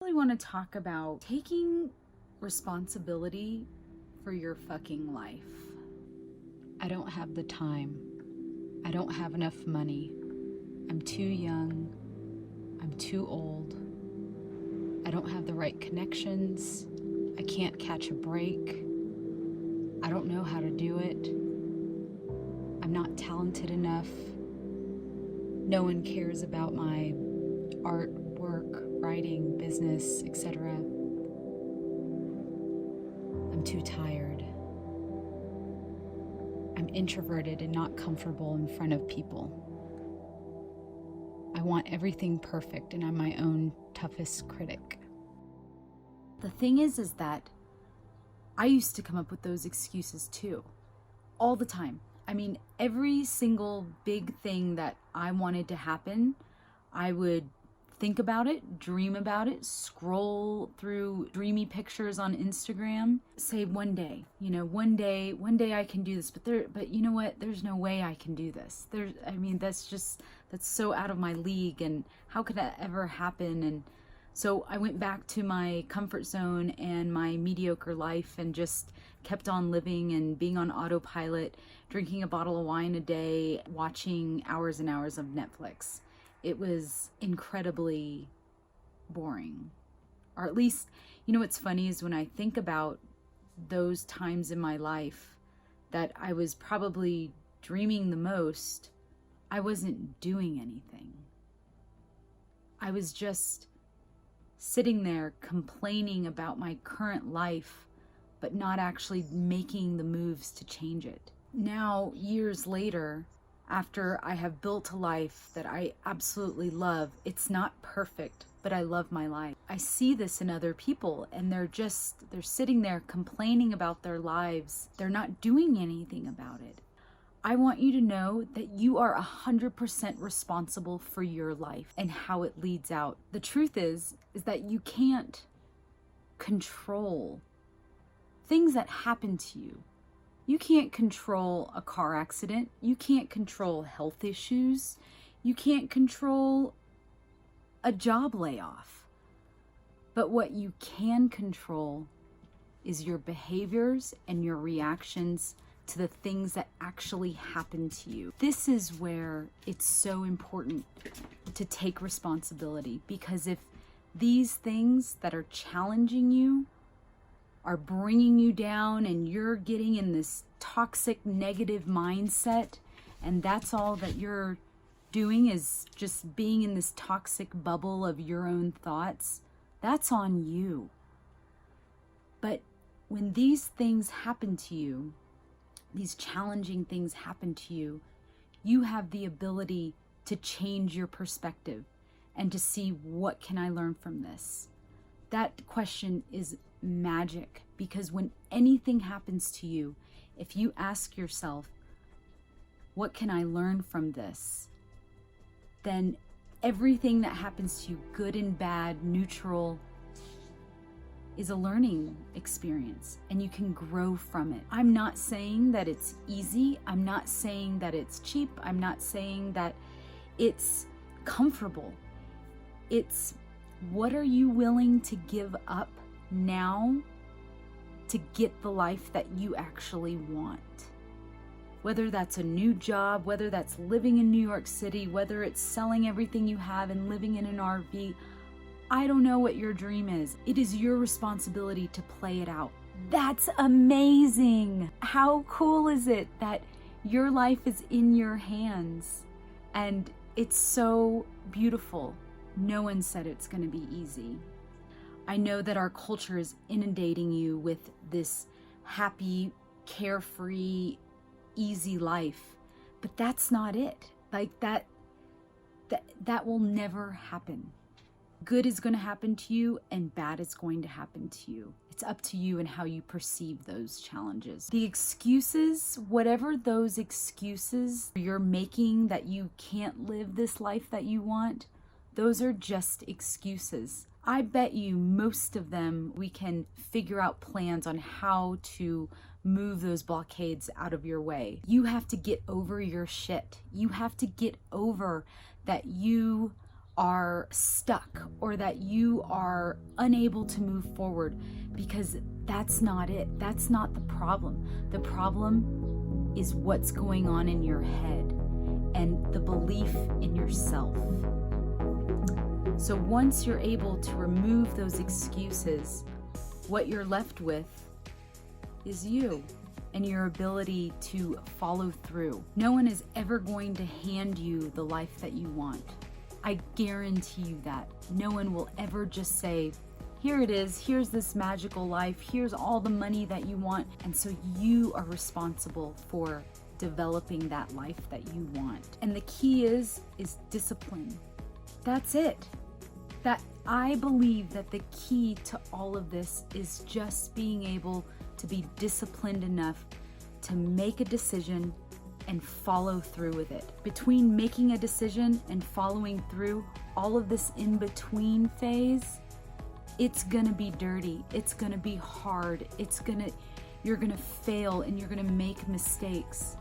Really want to talk about taking responsibility for your fucking life. I don't have the time. I don't have enough money. I'm too young. I'm too old. I don't have the right connections. I can't catch a break. I don't know how to do it. I'm not talented enough. No one cares about my art, work, writing, business, etc. I'm too tired. I'm introverted and not comfortable in front of people. I want everything perfect, and I'm my own toughest critic. The thing is that I used to come up with those excuses too, all the time. I mean, every single big thing that I wanted to happen, I would think about it, dream about it, scroll through dreamy pictures on Instagram, say one day I can do this, but you know what? There's no way I can do this. That's so out of my league, and how could that ever happen? And so I went back to my comfort zone and my mediocre life and just kept on living and being on autopilot, drinking a bottle of wine a day, watching hours and hours of Netflix. It was incredibly boring. Or at least, what's funny is when I think about those times in my life that I was probably dreaming the most, I wasn't doing anything. I was just sitting there complaining about my current life, but not actually making the moves to change it. Now, years later, after I have built a life that I absolutely love, it's not perfect, but I love my life. I see this in other people, and they're sitting there complaining about their lives. They're not doing anything about it. I want you to know that you are 100% responsible for your life and how it leads out. The truth is that you can't control things that happen to you. You can't control a car accident. You can't control health issues. You can't control a job layoff. But what you can control is your behaviors and your reactions to the things that actually happen to you. This is where it's so important to take responsibility, because if these things that are challenging you are bringing you down and you're getting in this toxic negative mindset, and that's all that you're doing is just being in this toxic bubble of your own thoughts, that's on you. But when these things happen to you, these challenging things happen to you, you have the ability to change your perspective and to see, what can I learn from this? That question is magic, because when anything happens to you, if you ask yourself, what can I learn from this? Then everything that happens to you, good and bad, neutral, is a learning experience, and you can grow from it. I'm not saying that it's easy. I'm not saying that it's cheap. I'm not saying that it's comfortable. It's, what are you willing to give up now to get the life that you actually want? Whether that's a new job, whether that's living in New York City, whether it's selling everything you have and living in an RV, I don't know what your dream is. It is your responsibility to play it out. That's amazing. How cool is it that your life is in your hands? And it's so beautiful. No one said it's going to be easy. I know that our culture is inundating you with this happy, carefree, easy life, but that's not it. Like that will never happen. Good is going to happen to you, and bad is going to happen to you. It's up to you and how you perceive those challenges. The excuses, whatever those excuses you're making that you can't live this life that you want, those are just excuses. I bet you most of them, we can figure out plans on how to move those blockades out of your way. You have to get over your shit. You have to get over that you are stuck or that you are unable to move forward, because that's not it. That's not the problem. The problem is what's going on in your head and the belief in yourself. So once you're able to remove those excuses, what you're left with is you and your ability to follow through. No one is ever going to hand you the life that you want. I guarantee you that. No one will ever just say, here it is, here's this magical life, here's all the money that you want. And so you are responsible for developing that life that you want. And the key is discipline. That's it. That I believe that the key to all of this is just being able to be disciplined enough to make a decision and follow through with it. Between making a decision and following through, all of this in between phase, it's gonna be dirty, it's gonna be hard, you're gonna fail and you're gonna make mistakes.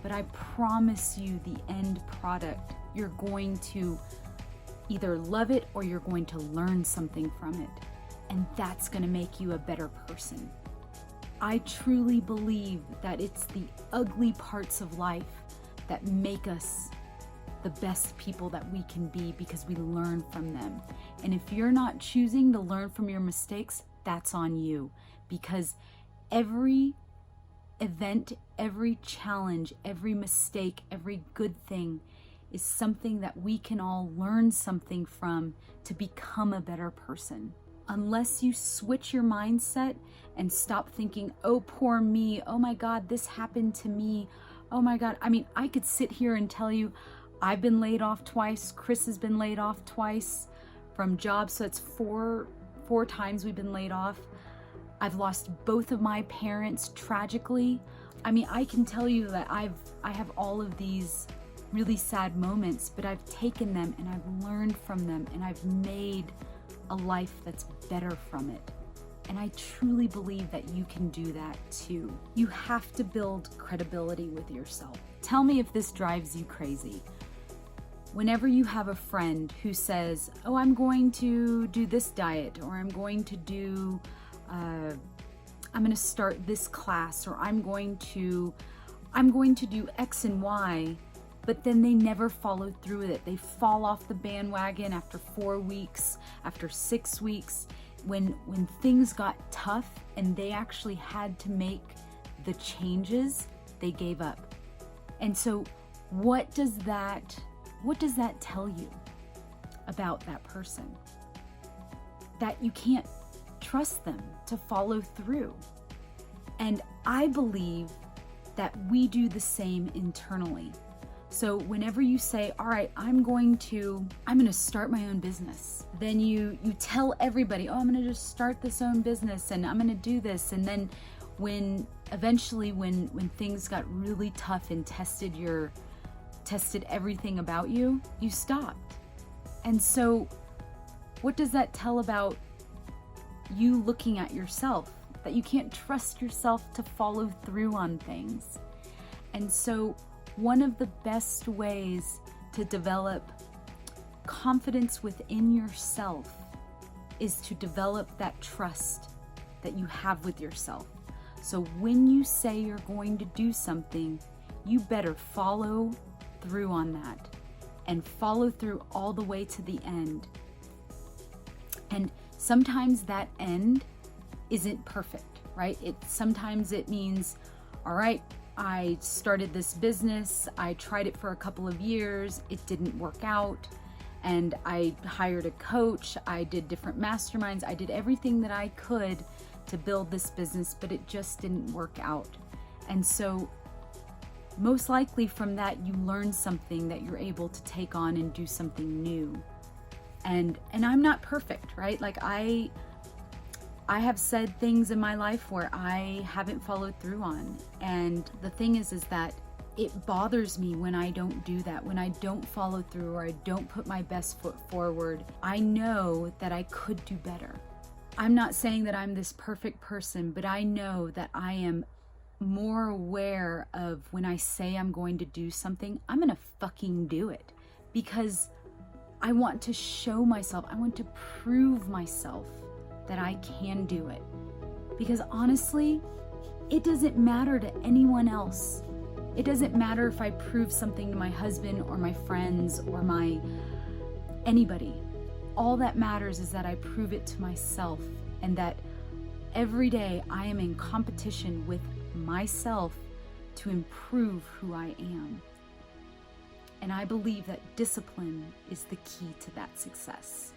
But I promise you, the end product, you're going to either love it or you're going to learn something from it. And that's gonna make you a better person. I truly believe that it's the ugly parts of life that make us the best people that we can be, because we learn from them. And if you're not choosing to learn from your mistakes, that's on you. Because every event, every challenge, every mistake, every good thing is something that we can all learn something from to become a better person. Unless you switch your mindset and stop thinking, oh, poor me, oh my God, this happened to me, oh my God. I mean, I could sit here and tell you, I've been laid off twice, Chris has been laid off twice from jobs, so it's four times we've been laid off. I've lost both of my parents tragically. I mean, I can tell you that I have all of these really sad moments, but I've taken them and I've learned from them and I've made a life that's better from it. And I truly believe that you can do that too. You have to build credibility with yourself. Tell me if this drives you crazy. Whenever you have a friend who says, oh, I'm going to do this diet, or I'm going to do, I'm going to start this class, or I'm going to do X and Y, but then they never follow through with it. They fall off the bandwagon after 4 weeks, after 6 weeks, when things got tough and they actually had to make the changes, they gave up. And so what does that tell you about that person? That you can't trust them to follow through. And I believe that we do the same internally. So whenever you say, all right, I'm going to start my own business, then you tell everybody, oh, I'm going to just start this own business and I'm going to do this. And then when things got really tough and tested everything about you, you stopped. And so what does that tell about you looking at yourself? That you can't trust yourself to follow through on things. And so one of the best ways to develop confidence within yourself is to develop that trust that you have with yourself. So when you say you're going to do something, you better follow through on that and follow through all the way to the end. And sometimes that end isn't perfect, right? Sometimes it means, all right, I started this business, I tried it for a couple of years, it didn't work out, and I hired a coach, I did different masterminds, I did everything that I could to build this business, but it just didn't work out. And so most likely from that you learn something that you're able to take on and do something new. And I'm not perfect, right? Like I have said things in my life where I haven't followed through on. And the thing is that it bothers me when I don't do that, when I don't follow through or I don't put my best foot forward. I know that I could do better. I'm not saying that I'm this perfect person, but I know that I am more aware of when I say I'm going to do something, I'm going to fucking do it. Because I want to show myself, I want to prove myself that I can do it. Because honestly, it doesn't matter to anyone else. It doesn't matter if I prove something to my husband or my friends or anybody. All that matters is that I prove it to myself, and that every day I am in competition with myself to improve who I am. And I believe that discipline is the key to that success.